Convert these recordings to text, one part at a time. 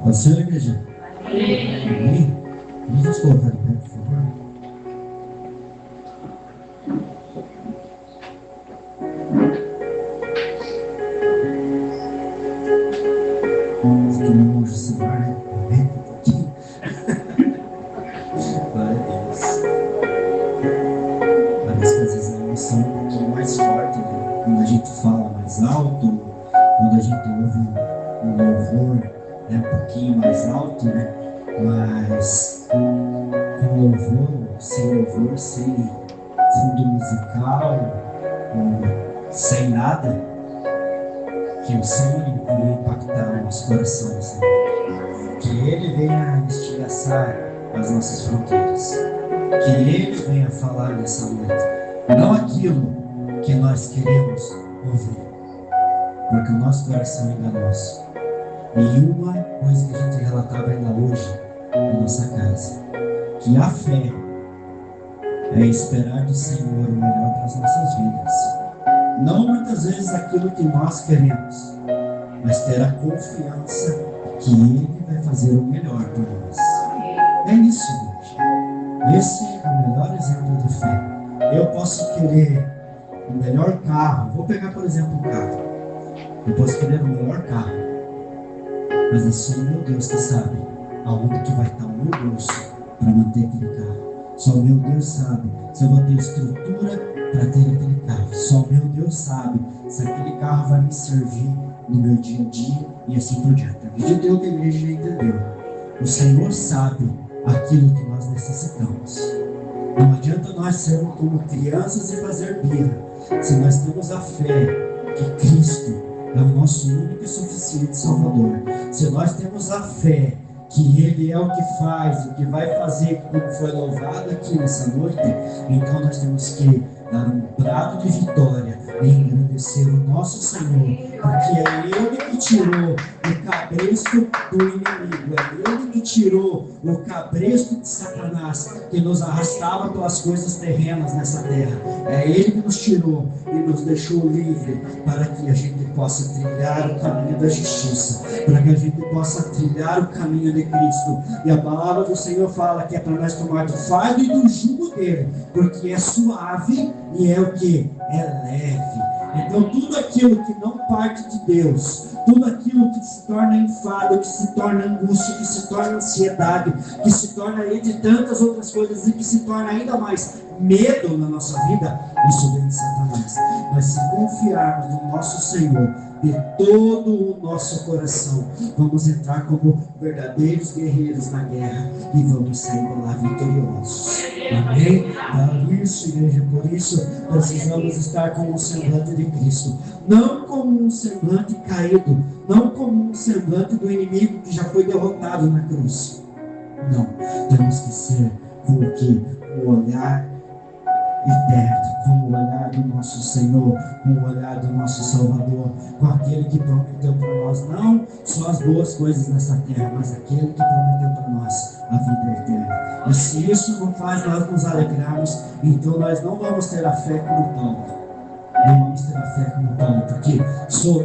Pode ser, igreja? Amém. Vamos nos colocar de pé, por favor. Fica meu anjo celular, né? Amém. Glória a Deus. Parece que às vezes a emoção é um pouco mais forte, né? Quando a gente fala mais alto, quando a gente ouve um louvor, né, um pouquinho mais alto, né? Mas com louvor, sem fundo musical, sem nada, que o Senhor venha impactar os nossos corações, né? Que Ele venha estilhaçar as nossas fronteiras, que Ele venha falar nessa noite, não aquilo que nós queremos ouvir, porque o nosso coração é enganoso. E uma coisa que a gente relatava ainda hoje na nossa casa, que a fé é esperar do Senhor o melhor para as nossas vidas. Não muitas vezes aquilo que nós queremos, mas ter a confiança que Ele vai fazer o melhor por nós. É isso, gente. Esse é o melhor exemplo de fé. Eu posso querer o melhor carro. Vou pegar, por exemplo, um carro. Eu posso querer o melhor carro, mas é só o meu Deus que sabe aonde que vai estar o meu bolso para manter aquele carro. Só o meu Deus sabe se eu vou ter estrutura para ter aquele carro. Só o meu Deus sabe se aquele carro vai me servir no meu dia a dia e assim por diante. Acredito eu que a igreja já entendeu. O Senhor sabe aquilo que nós necessitamos. Não adianta nós sermos como crianças e fazer birra, se nós temos a fé que Cristo é o nosso único e suficiente Salvador. Se nós temos a fé que Ele é o que faz, o que vai fazer, como foi louvado aqui nessa noite, então nós temos que dar um brado de vitória e engrandecer o nosso Senhor, porque é Ele que tirou o cabresto do inimigo, é Ele que tirou o cabresto de Satanás, que nos arrastava pelas coisas terrenas nessa terra. É Ele que nos tirou e nos deixou livre para que a gente possa trilhar o caminho da justiça, para que a gente possa trilhar o caminho de Cristo. E a palavra do Senhor fala que é para nós tomar do fardo e do jugo dele, porque é suave e é o que? É leve. Então tudo aquilo que não parte de Deus, tudo aquilo que se torna enfado, que se torna angústia, que se torna ansiedade, que se torna aí de tantas outras coisas e que se torna ainda mais medo na nossa vida, isso vem de Satanás. Mas se confiarmos no nosso Senhor de todo o nosso coração, vamos entrar como verdadeiros guerreiros na guerra e vamos sair lá vitoriosos. Amém? Por isso, igreja, por isso precisamos estar com o semblante de Cristo, não como um semblante caído, não como um semblante do inimigo que já foi derrotado na cruz. Não, temos que ser com o que? O olhar eterno, com o olhar do nosso Senhor, com o olhar do nosso Salvador, com aquele que prometeu para nós não só as boas coisas nessa terra, mas aquele que prometeu para nós a vida eterna. E se isso não faz nós nos alegrarmos, então nós não vamos ter a fé como tal. Não vamos ter a fé como tal, porque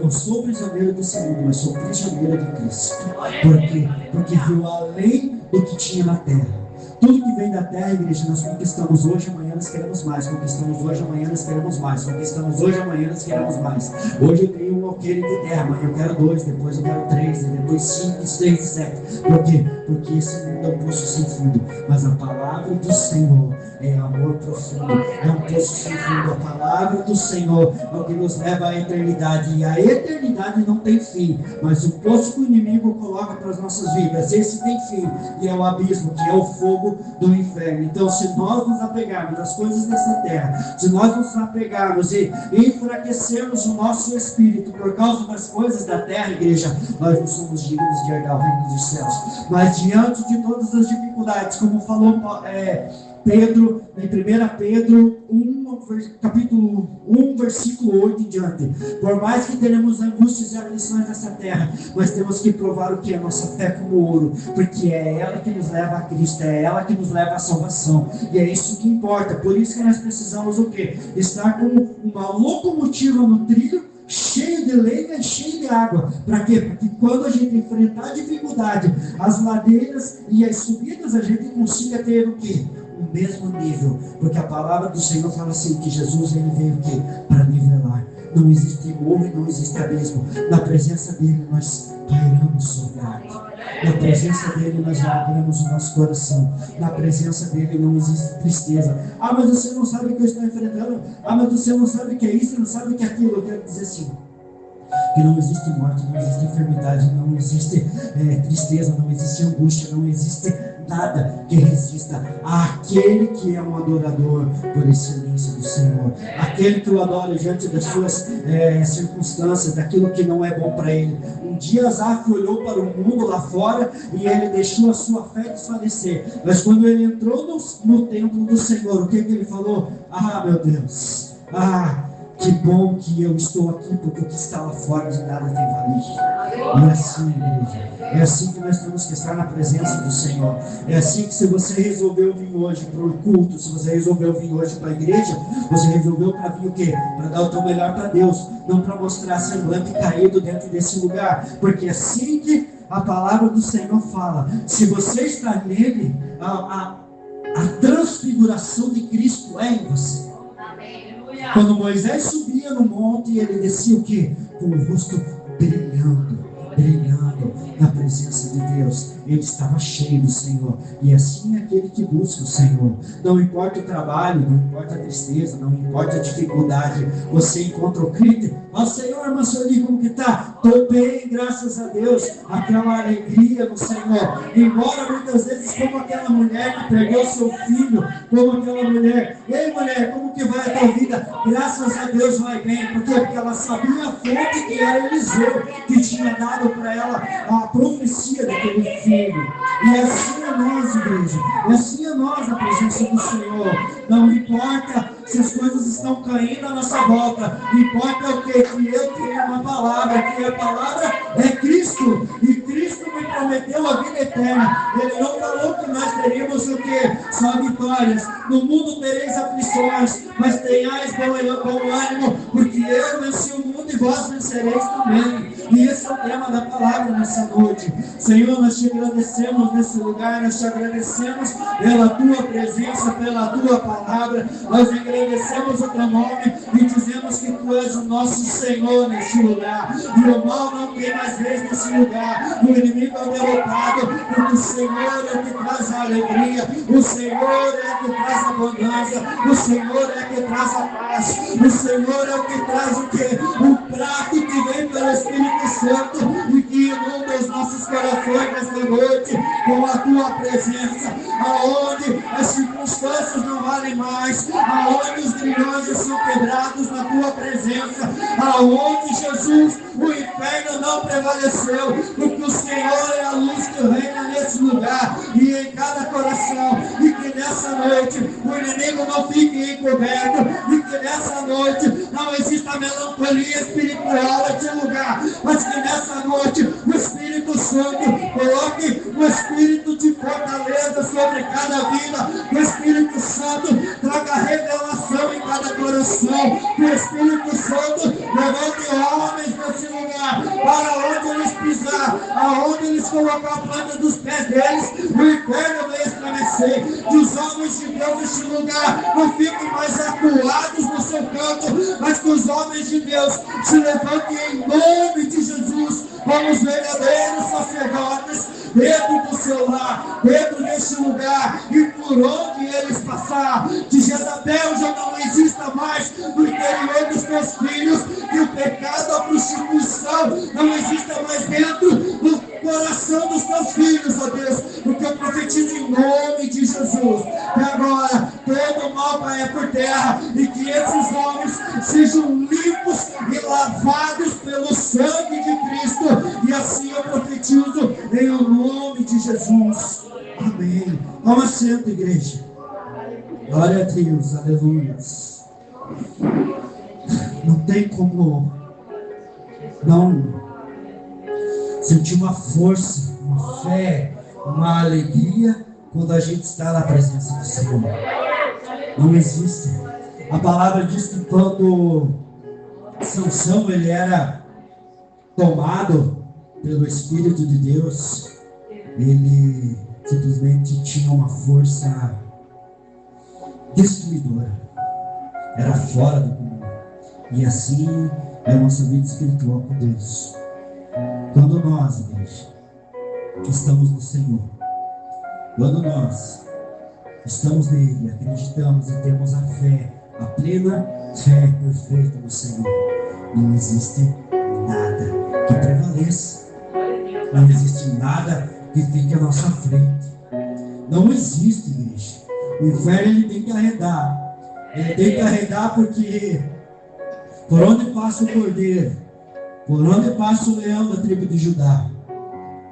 não sou prisioneiro desse mundo, mas sou prisioneiro de Cristo. Por quê? Porque viu além do que tinha na terra. Tudo que vem da terra, igreja, nós conquistamos hoje, amanhã nós queremos mais. Conquistamos hoje, amanhã nós queremos mais. Conquistamos hoje, amanhã nós queremos mais. Hoje eu tenho um alqueire de terra, amanhã eu quero 2, depois eu quero 3, depois 5, 6, 7. Por quê? Porque esse mundo é um poço sem fundo. Mas a palavra do Senhor é amor profundo. É um poço sem fundo. A palavra do Senhor é o que nos leva à eternidade. E a eternidade não tem fim. Mas o poço que o inimigo coloca para as nossas vidas, esse tem fim. E é o abismo, que é o fogo do inferno. Então, se nós nos apegarmos às coisas dessa terra, se nós nos apegarmos e enfraquecermos o nosso espírito por causa das coisas da terra, igreja, nós não somos dignos de herdar o reino dos céus. Mas diante de todas as dificuldades, como falou Pedro, em 1 Pedro 1, capítulo 1, versículo 8 em diante. Por mais que tenhamos angústias e aflições nessa terra, nós temos que provar o que? A nossa fé como ouro, porque é ela que nos leva a Cristo, é ela que nos leva à salvação, e é isso que importa. Por isso que nós precisamos o quê? Estar como uma locomotiva no trilho, cheio de lenha e cheio de água. Para quê? Porque quando a gente enfrentar a dificuldade, as ladeiras e as subidas, a gente consiga ter o quê? O mesmo nível. Porque a palavra do Senhor fala assim, que Jesus ele veio o quê? Para nivelar. Não existe morro e não existe abismo. Na presença dele nós pairamos sobre a água. Na presença dele nós alegramos o nosso coração. Na presença dele não existe tristeza. Ah, mas você não sabe o que eu estou enfrentando. Ah, mas você não sabe o que é isso, não sabe o que é aquilo. Eu quero dizer assim, que não existe morte, não existe enfermidade, não existe tristeza, não existe angústia, não existe nada que resista àquele que é um adorador por excelência do Senhor, aquele que o adora diante das suas circunstâncias, daquilo que não é bom para ele. Um dia Asaf olhou para o mundo lá fora e ele deixou a sua fé desfalecer, mas quando ele entrou no templo do Senhor, o que ele falou? Ah, meu Deus, que bom que eu estou aqui, porque o que está lá fora de nada tem valido. É assim, igreja. É assim que nós temos que estar na presença do Senhor. É assim que, se você resolveu vir hoje para o culto, se você resolveu vir hoje para a igreja, você resolveu para vir o quê? Para dar o teu melhor para Deus, não para mostrar semblante caído dentro desse lugar. Porque é assim que a palavra do Senhor fala, se você está nele, a transfiguração de Cristo é em você. Quando Moisés subia no monte, ele descia o quê? Com o rosto brilhando na presença de Deus. Ele estava cheio do Senhor. E assim é aquele que busca o Senhor. Não importa o trabalho, não importa a tristeza, não importa a dificuldade, você encontra o Cristo. Ó Senhor, mas Senhor, como que está? Estou bem, graças a Deus. Aquela alegria no Senhor. Embora muitas vezes, como aquela mulher que perdeu seu filho, como aquela mulher, ei mulher, como que vai a tua vida? Graças a Deus vai bem. Por quê? Porque ela sabia a fonte que era Eliseu, que tinha dado para ela a profecia daquele filho. E assim é nós, igreja. E assim é nós, a presença do Senhor. Não importa se as coisas estão caindo à nossa volta. Importa o quê? Que eu tenho uma palavra. Que a palavra é Cristo. E Cristo me prometeu a vida eterna. Ele não falou que nós teríamos o quê? Só vitórias. No mundo tereis aflições, mas tenhais bom ânimo, porque eu venci o mundo e vós vencereis também. E esse é o tema da palavra nessa noite. Senhor, nós te agradecemos nesse lugar, nós te agradecemos pela tua presença, pela tua palavra. Nós agradecemos o teu nome e dizemos que tu és o nosso Senhor neste lugar. E o mal não tem mais vez nesse lugar. O inimigo é derrotado, porque o Senhor é que traz a alegria, o Senhor é que traz a abundância, o Senhor é que traz a paz, o Senhor é o que traz o quê? O prato que vem pelo Espírito Santo e que inunda os nossos corações nesta noite com a tua presença, aonde as circunstâncias não valem mais, aonde os grilhões são quebrados na tua presença, aonde, Jesus, o inferno não prevaleceu, porque o Senhor é a luz que reina nesse lugar e em cada coração, e que nessa noite o inimigo não fique encoberto, e que nessa noite não exista melancolia espiritual nesse lugar, mas que nessa noite o Espírito Santo coloque o Espírito de fortaleza sobre cada vida, que o Espírito Santo traga revelação em cada coração, que o Espírito Santo levante homens nesse lugar, para onde eles pisar, aonde eles colocar a planta dos pés deles, o inferno vai estremecer, que os homens de Deus neste lugar não fiquem mais acuados no seu canto, mas que os homens de Deus se levantem em nome de Jesus, como os verdadeiros sacerdotes, dentro do seu lar, dentro deste lugar, e por onde eles passar, que Jezabel já não exista mais no interior dos teus filhos, que o pecado, a prostituição não exista mais dentro do coração dos teus filhos, ó Deus, porque eu profetizo em nome de Jesus, que agora todo mal caia por terra, e que esses homens sejam limpos e lavados pelo sangue de Cristo, e assim eu profetizo em nome de Jesus, amém. Toma assento, igreja. Glória a Deus, aleluia. Não tem como não sentir uma força, uma fé, uma alegria quando a gente está na presença do Senhor. Não existe. A palavra diz que quando Sansão, ele era tomado pelo Espírito de Deus. Ele simplesmente tinha uma força destruidora. Era fora do comum. E assim é a nossa vida espiritual com Deus. Quando nós, igreja, que estamos no Senhor, quando nós estamos nele, acreditamos e temos a fé, a plena fé perfeita no Senhor, não existe nada que prevaleça, não existe nada que fique à nossa frente, não existe, igreja. O inferno ele tem que arredar, porque por onde passa o cordeiro, por onde passa o leão da tribo de Judá,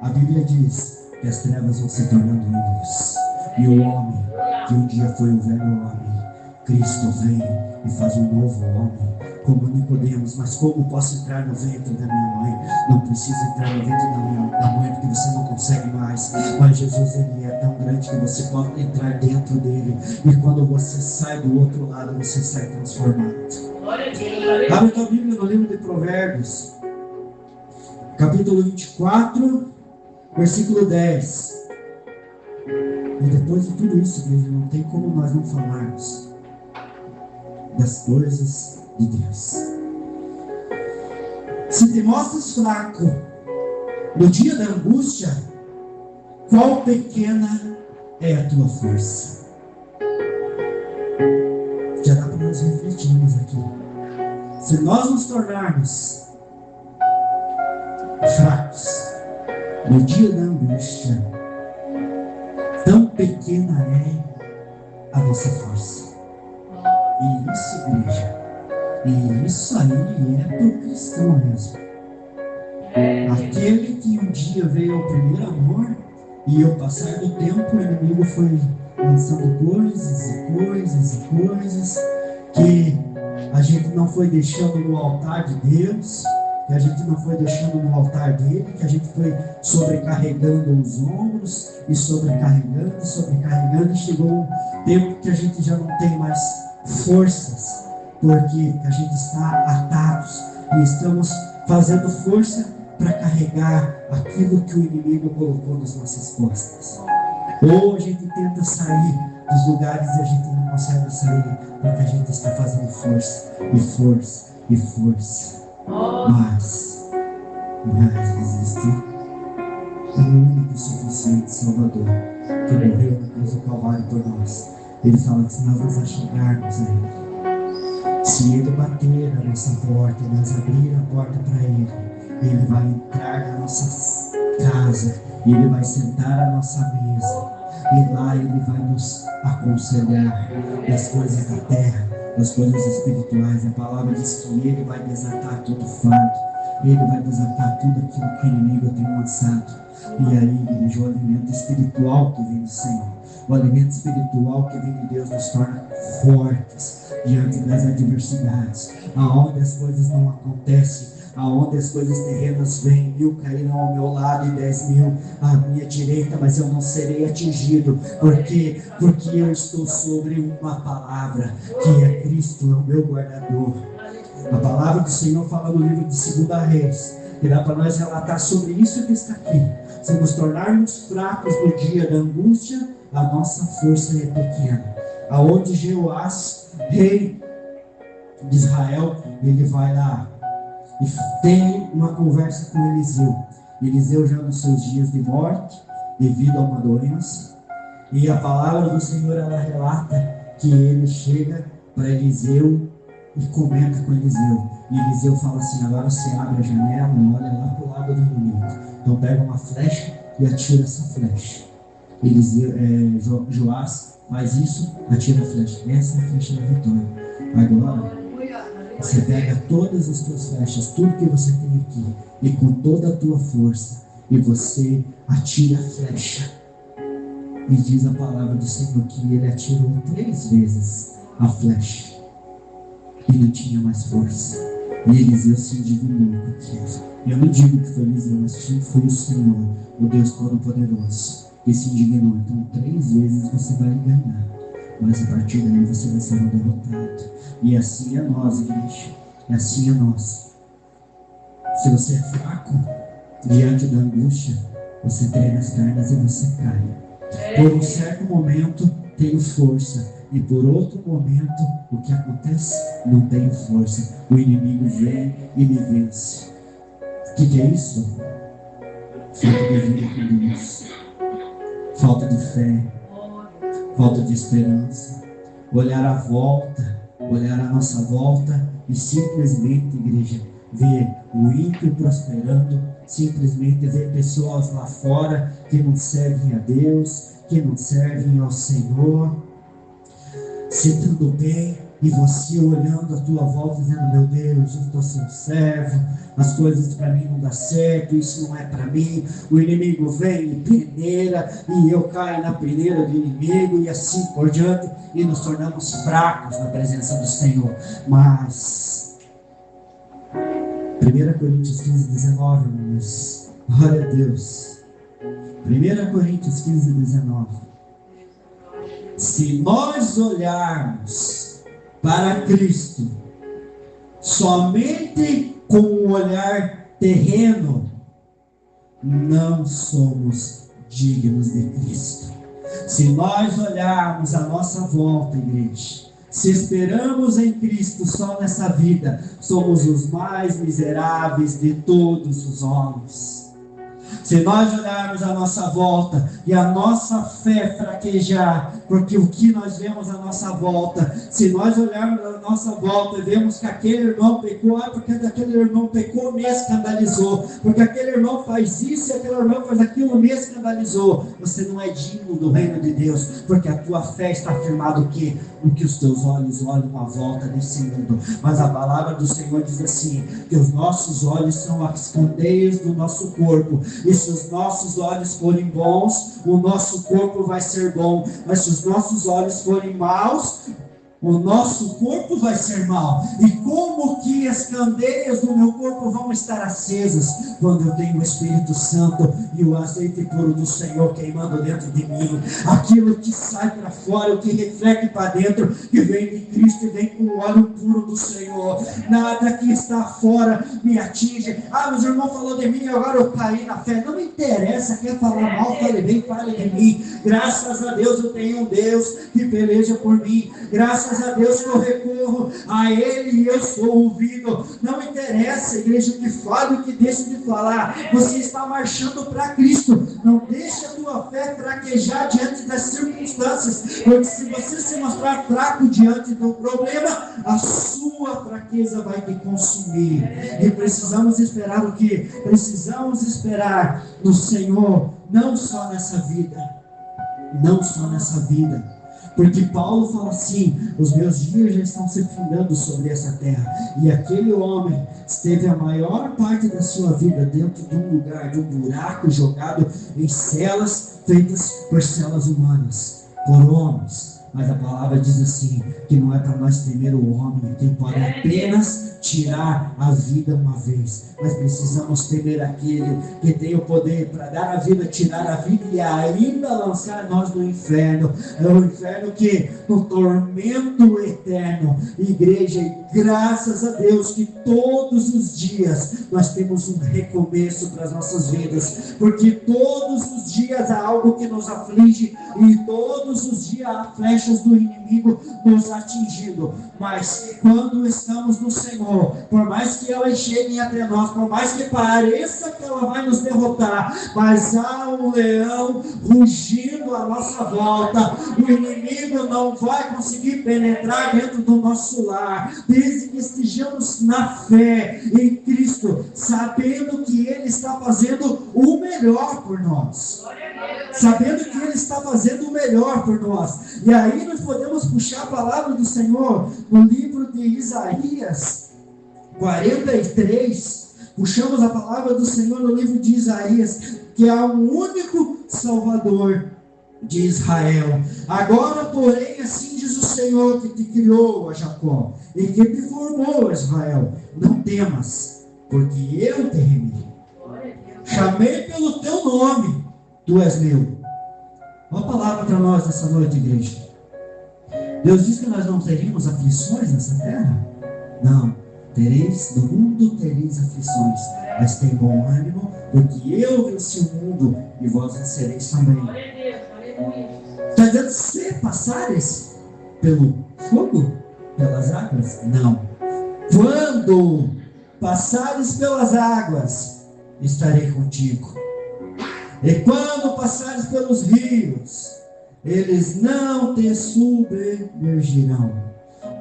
a Bíblia diz que as trevas vão se tornando em luz. E o homem, que um dia foi o velho homem, Cristo vem e faz um novo homem, como Nicodemos. Mas como posso entrar no ventre da minha mãe? Não preciso entrar no ventre da mãe, porque você não consegue mais. Mas Jesus, ele é tão grande que você pode entrar dentro dele. E quando você sai do outro lado, você sai transformado. Abre tua Bíblia no livro de Provérbios, capítulo 24, versículo 10. E depois de tudo isso, igreja, não tem como nós não falarmos das coisas de Deus. Se te mostras fraco no dia da angústia, qual pequena é a tua força? Já dá para nós refletirmos aqui. Se nós nos tornarmos fracos no dia da angústia, tão pequena é a nossa força. E isso, igreja, e isso aí é para o cristão mesmo. Aquele que um dia veio ao primeiro amor, e ao passar do tempo o inimigo foi lançando coisas que a gente não foi deixando no altar de Deus, que a gente não foi deixando no altar dele, que a gente foi sobrecarregando os ombros e sobrecarregando, e chegou um tempo que a gente já não tem mais forças, porque a gente está atados e estamos fazendo força para carregar aquilo que o inimigo colocou nas nossas costas. Ou a gente tenta sair dos lugares e a gente não consegue sair, porque a gente está fazendo força. Mas existe o único e suficiente Salvador, que morreu na cruz do Calvário por nós. Ele fala que se nós nos achegarmos a Ele, se Ele bater na nossa porta, nós abrir a porta para Ele, Ele vai entrar na nossa casa, Ele vai sentar à nossa mesa, e lá Ele vai nos aconselhar das coisas da terra, das coisas espirituais. A palavra diz que Ele vai desatar todo fardo, Ele vai desatar tudo aquilo que o inimigo tem lançado. E aí, igreja, o alimento espiritual que vem do Senhor, o alimento espiritual que vem de Deus, nos torna fortes diante das adversidades, aonde as coisas não acontecem, aonde as coisas terrenas vêm, 1000 cairão ao meu lado e 10.000 à minha direita, mas eu não serei atingido, porque eu estou sobre uma palavra, que é Cristo, é o meu guardador. A palavra do Senhor fala no livro de 2 Reis, que dá para nós relatar sobre isso que está aqui. Se nos tornarmos fracos no dia da angústia, a nossa força é pequena. Aonde Jeoás, rei de Israel, ele vai lá e tem uma conversa com Eliseu. Eliseu já nos seus dias de morte, devido a uma doença, e a palavra do Senhor, ela relata que ele chega para Eliseu e comenta com Eliseu. E Eliseu fala assim: agora você abre a janela e olha lá para o lado do inimigo. Então pega uma flecha e atira essa flecha. Joás faz isso, atira a flecha. Essa é a flecha da vitória. Agora você pega todas as tuas flechas, tudo que você tem aqui, e com toda a tua força, e você atira a flecha. E diz a palavra do Senhor que ele atirou 3 vezes a flecha e não tinha mais força. E Eliseu se indignou com aquilo. Eu não digo que foi Eliseu, mas foi o Senhor, o Deus Todo-Poderoso, que se indignou. Então 3 vezes você vai ganhar, mas a partir daí você vai ser um derrotado. E assim é nós, igreja. E assim é nós. Se você é fraco diante da angústia, você treina as pernas e você cai. Por um certo momento tenho força, e por outro momento o que acontece? Não tenho força. O inimigo vem e me vence. O que é isso? Falta de vida com Deus, falta de fé, falta de esperança. Olhar à volta, olhar à nossa volta e simplesmente, igreja, ver o ímpio prosperando, simplesmente ver pessoas lá fora que não servem a Deus, que não servem ao Senhor, se dando bem, e você olhando à tua volta dizendo: meu Deus, eu estou sem servo, as coisas para mim não dão certo, isso não é para mim. O inimigo vem e peneira, e eu caio na peneira do inimigo, e assim por diante, e nos tornamos fracos na presença do Senhor. Mas 1 Coríntios 15, 19, irmãos, glória a Deus. 1 Coríntios 15, 19. Se nós olharmos para Cristo somente com um olhar terreno, não somos dignos de Cristo. Se nós olharmos à nossa volta, igreja, se esperamos em Cristo só nessa vida, somos os mais miseráveis de todos os homens. Se nós olharmos à nossa volta e a nossa fé fraquejar, porque o que nós vemos à nossa volta, se nós olharmos à nossa volta e vemos que aquele irmão pecou, porque aquele irmão pecou, me escandalizou, porque aquele irmão faz isso e aquele irmão faz aquilo, me escandalizou, você não é digno do reino de Deus, porque a tua fé está firmada o que os teus olhos olham à volta desse mundo. Mas a palavra do Senhor diz assim, que os nossos olhos são as candeias do nosso corpo, e se os nossos olhos forem bons, o nosso corpo vai ser bom, mas se os nossos olhos forem maus, o nosso corpo vai ser mau. E como que as candeias do meu corpo vão estar acesas quando eu tenho o Espírito Santo e o azeite puro do Senhor queimando dentro de mim? Aquilo que sai para fora, o que reflete para dentro, que vem de Cristo e vem com o óleo puro do Senhor. Nada que está fora me atinge. Ah, mas o irmão falou de mim, agora eu caí na fé. Não me interessa, quer falar mal, fale bem, fale de mim. Graças a Deus eu tenho um Deus que peleja por mim. Graças a Deus que eu recorro a Ele e eu sou ouvido. Não interessa, igreja, que fale o que deixe de falar. Você está marchando para Cristo. Não deixe a tua fé fraquejar diante das circunstâncias, porque se você se mostrar fraco diante do problema, a sua fraqueza vai te consumir. E precisamos esperar o quê? Precisamos esperar no Senhor, não só nessa vida, não só nessa vida. Porque Paulo fala assim, os meus dias já estão se findando sobre essa terra. E aquele homem esteve a maior parte da sua vida dentro de um lugar, de um buraco, jogado em celas feitas por celas humanas, por homens. Mas a palavra diz assim, que não é para nós temer o homem, quem pode apenas tirar a vida uma vez. Mas precisamos temer aquele que tem o poder para dar a vida, tirar a vida e ainda lançar nós no inferno. É o inferno que no tormento eterno. Igreja, e graças a Deus que todos os dias nós temos um recomeço para as nossas vidas, porque todos os dias há algo que nos aflige e todos os dias há flechas do inimigo nos atingindo. Mas quando estamos no Senhor, por mais que elas cheguem até nós, por mais que pareça que ela vai nos derrotar, mas há um leão rugindo à nossa volta. O inimigo não vai conseguir penetrar dentro do nosso lar, desde que estejamos na fé em Cristo, sabendo que Ele está fazendo o melhor por nós, sabendo que Ele está fazendo o melhor por nós. E aí nós podemos puxar a palavra do Senhor no livro de Isaías 43, puxamos a palavra do Senhor no livro de Isaías, que é o único Salvador de Israel. Agora, porém, assim diz o Senhor que te criou, a Jacó, e que te formou, a Israel: não temas, porque eu te remi. Chamei pelo teu nome, tu és meu. Uma palavra para nós nessa noite, igreja. Deus diz que nós não teríamos aflições nessa terra? Não. No mundo tereis aflições, mas tem bom ânimo, porque eu venci o mundo e vós vencereis também. Está dizendo se passares pelo fogo, pelas águas? Não. Quando passares pelas águas, estarei contigo. E quando passares pelos rios, eles não te submergirão.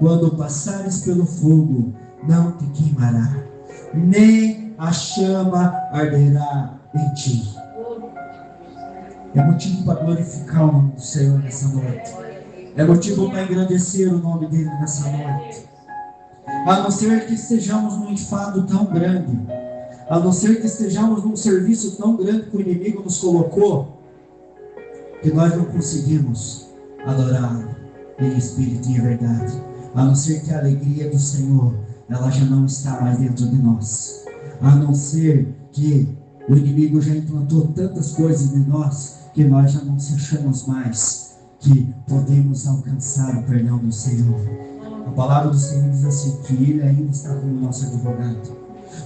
Quando passares pelo fogo, não te queimará, nem a chama arderá em ti. É motivo para glorificar o nome do Senhor nessa noite. É motivo para engrandecer o nome dele nessa noite. A não ser que estejamos num enfado tão grande, a não ser que estejamos num serviço tão grande que o inimigo nos colocou, que nós não conseguimos adorá-lo em espírito e em verdade. A não ser que a alegria do Senhor, ela já não está mais dentro de nós. A não ser que o inimigo já implantou tantas coisas em nós, que nós já não se achamos mais que podemos alcançar o perdão do Senhor. A palavra do Senhor diz assim, que Ele ainda está como nosso advogado.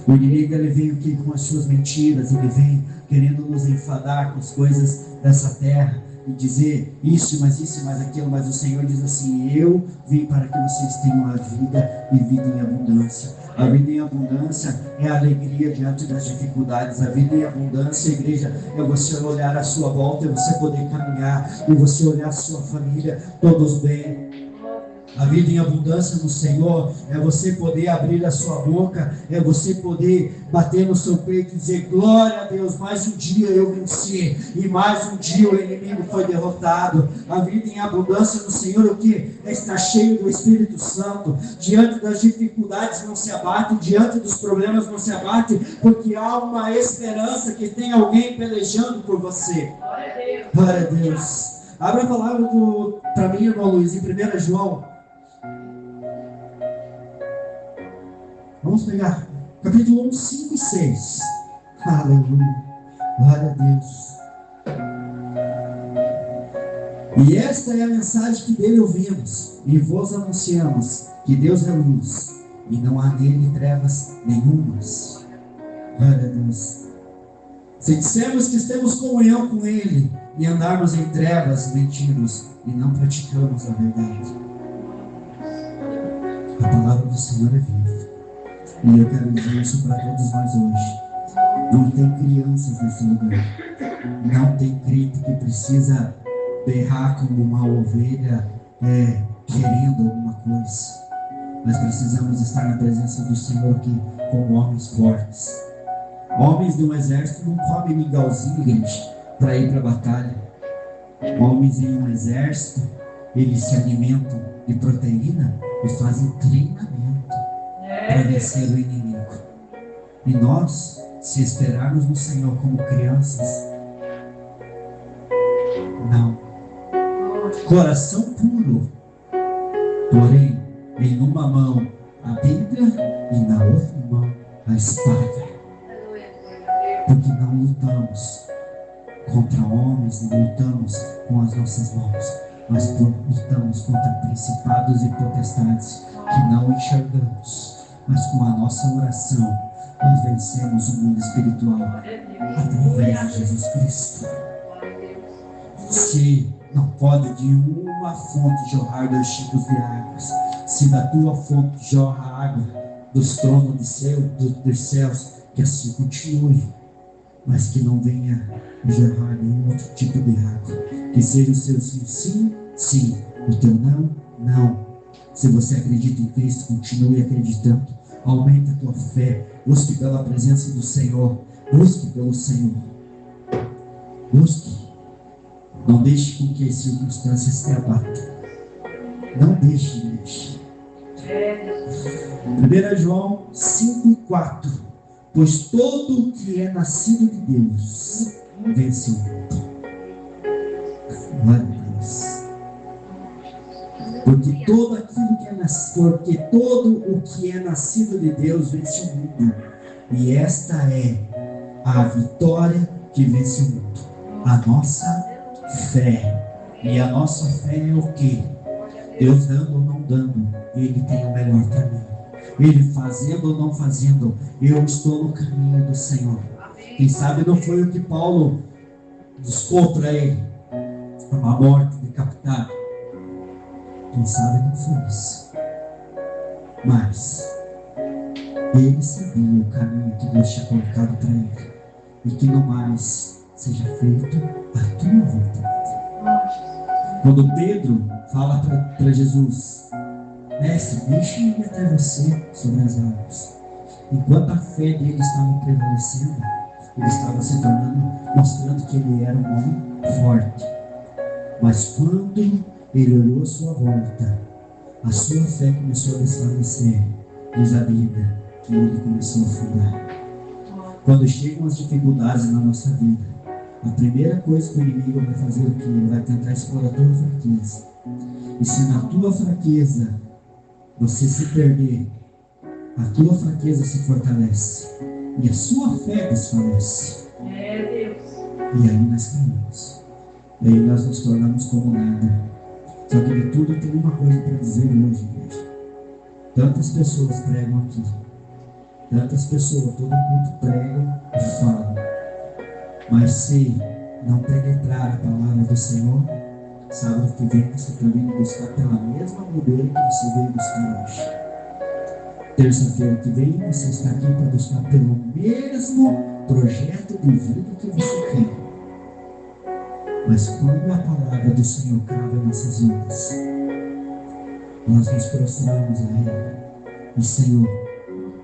O inimigo, ele vem aqui com as suas mentiras, ele vem querendo nos enfadar com as coisas dessa terra, e dizer isso, mais aquilo, mas o Senhor diz assim, eu vim para que vocês tenham a vida e vida em abundância. A vida em abundância é a alegria diante das dificuldades. A vida em abundância, igreja, é você olhar à sua volta, é você poder caminhar, e você olhar a sua família, todos bem. A vida em abundância no Senhor é você poder abrir a sua boca, é você poder bater no seu peito e dizer, glória a Deus, mais um dia eu venci, e mais um dia o inimigo foi derrotado. A vida em abundância no Senhor, o que? É estar cheio do Espírito Santo. Diante das dificuldades não se abate, diante dos problemas não se abate, porque há uma esperança que tem alguém pelejando por você. Glória a Deus. Abra a palavra para mim, irmão Luiz, em 1 João. Vamos pegar capítulo 1, 5 e 6. Aleluia. Glória a Deus. E esta é a mensagem que dele ouvimos e vos anunciamos, que Deus é luz e não há nele trevas nenhumas. Glória a Deus. Se dissermos que temos comunhão com ele e andarmos em trevas, mentimos e não praticamos a verdade. A palavra do Senhor é viva. E eu quero dizer isso para todos nós hoje. Não tem crianças nesse lugar. Não tem crente que precisa berrar como uma ovelha querendo alguma coisa. Nós precisamos estar na presença do Senhor aqui como homens fortes. Homens de um exército não comem mingauzinho, gente, para ir para a batalha. Homens em um exército, eles se alimentam de proteína e fazem treinamento para vencer o inimigo. E nós, se esperarmos no Senhor como crianças, não. Coração puro, porém, em uma mão a Bíblia e na outra mão a espada. Porque não lutamos contra homens, não lutamos com as nossas mãos, mas lutamos contra principados e potestades que não enxergamos. Mas com a nossa oração, nós vencemos o mundo espiritual através de Jesus Cristo. Se não pode de uma fonte jorrar 2 tipos de águas, se da tua fonte jorra água dos tronos dos céus, que assim continue, mas que não venha jorrar nenhum outro tipo de água. Que seja o seu sim, sim, sim, o teu não, não. Se você acredita em Cristo, continue acreditando. Aumente a tua fé. Busque pela presença do Senhor. Busque pelo Senhor. Busque. Não deixe com que as circunstâncias te abatam. Não deixe, gente. 1 João 5 e 4. Pois todo o que é nascido de Deus vence o mundo. Glória a Deus. Porque todo o que é nascido de Deus vence o mundo. E esta é a vitória que vence o mundo. A nossa fé. E a nossa fé é o quê? Deus dando ou não dando, Ele tem o melhor caminho. Ele fazendo ou não fazendo, eu estou no caminho do Senhor. Quem sabe não foi o que Paulo buscou para ele, uma morte decapitada. Quem sabe não foi isso. Mas ele sabia o caminho que Deus tinha colocado para ele. E que no mais seja feito a tua vontade. Quando Pedro fala para Jesus: Mestre, deixa-me ir até você sobre as águas. Enquanto a fé dele estava prevalecendo, ele estava se tornando, mostrando que ele era um homem forte. Mas quando ele olhou à sua volta, a sua fé começou a desfalecer. Diz a Bíblia que ele começou a afundar. Quando chegam as dificuldades na nossa vida, a primeira coisa que o inimigo vai fazer é que ele vai tentar explorar a tua fraqueza. E se na tua fraqueza você se perder, a tua fraqueza se fortalece e a sua fé desfalece. E aí nós caímos. E aí nós nos tornamos como nada. Só que de tudo tem uma coisa para dizer hoje, igreja. Tantas pessoas pregam aqui. Tantas pessoas, todo mundo prega e fala. Mas se não penetrar a palavra do Senhor, sábado que vem você está vindo buscar pela mesma maneira que você veio buscar hoje. Terça-feira que vem você está aqui para buscar pelo mesmo projeto de vida que você quer. Mas quando a palavra do Senhor crava em nossas vidas, nós nos prostramos a Ele. E Senhor,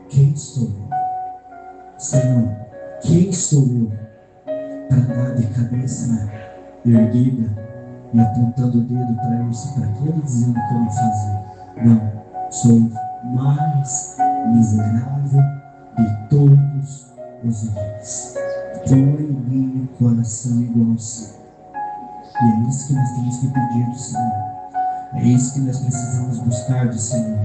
quem sou eu? Senhor, quem sou eu para andar de cabeça erguida e apontando o dedo para isso, para aquele, dizendo como fazer? Não, sou o mais miserável de todos os homens. Põe em mim o coração igual ao seu. E é isso que nós temos que pedir do Senhor. É isso que nós precisamos buscar do Senhor.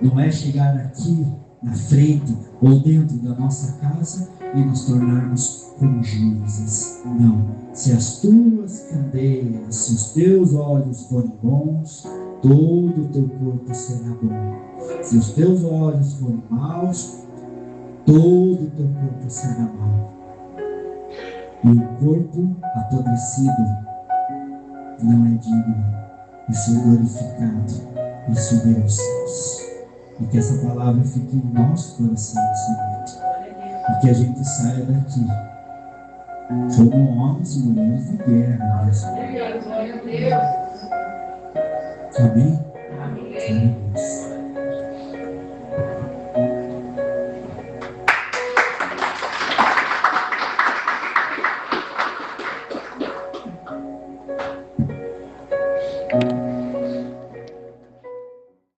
Não é chegar aqui na frente ou dentro da nossa casa e nos tornarmos como juízes. Não. Se as tuas candeias, se os teus olhos forem bons, todo o teu corpo será bom. Se os teus olhos forem maus, todo o teu corpo será mau. E o corpo apodrecido não é digno de ser glorificado e subir aos céus. E que essa palavra fique em nosso coração nessa noite. E que a gente saia daqui como homens e mulheres de guerra mesmo. Amém? Amém. Amém.